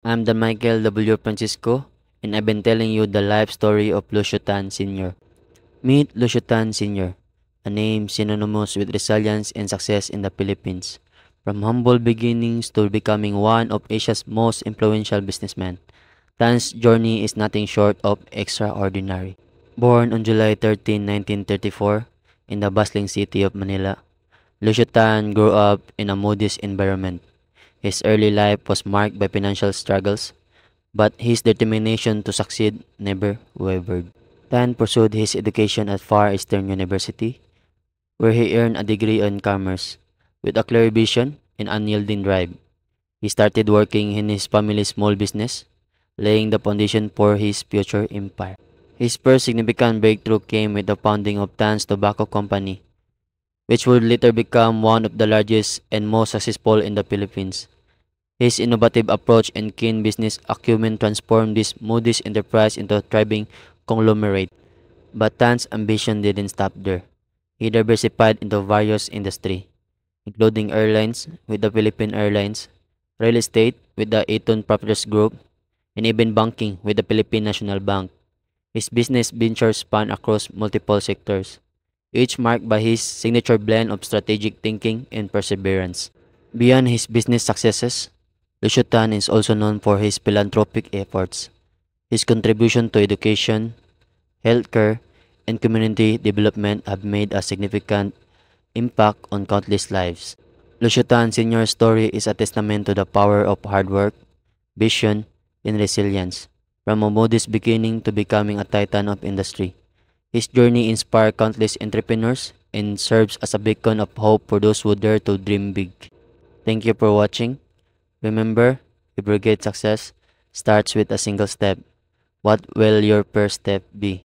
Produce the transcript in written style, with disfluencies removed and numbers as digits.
I'm the Michael W. Francisco, and I've been telling you the life story of Lucio Tan Sr. Meet Lucio Tan Sr., a name synonymous with resilience and success in the Philippines. From humble beginnings to becoming one of Asia's most influential businessmen, Tan's journey is nothing short of extraordinary. Born on July 13, 1934, in the bustling city of Manila, Lucio Tan grew up in a modest environment. His early life was marked by financial struggles, but his determination to succeed never wavered. Tan pursued his education at Far Eastern University, where he earned a degree in commerce. With a clear vision and unyielding drive, he started working in his family's small business, laying the foundation for his future empire. His first significant breakthrough came with the founding of Tan's Tobacco Company, which would later become one of the largest and most successful in the Philippines. His innovative approach and keen business acumen transformed this modest enterprise into a thriving conglomerate. But Tan's ambition didn't stop there. He diversified into various industries, including airlines with the Philippine Airlines, real estate with the Eaton Properties Group, and even banking with the Philippine National Bank. His business ventures span across multiple sectors, each marked by his signature blend of strategic thinking and perseverance. Beyond his business successes, Lucio Tan is also known for his philanthropic efforts. His contribution to education, healthcare, and community development have made a significant impact on countless lives. Lucio Tan Sr.'s story is a testament to the power of hard work, vision, and resilience. From a modest beginning to becoming a titan of industry, his journey inspired countless entrepreneurs and serves as a beacon of hope for those who dare to dream big. Thank you for watching. Remember, every great success starts with a single step. What will your first step be?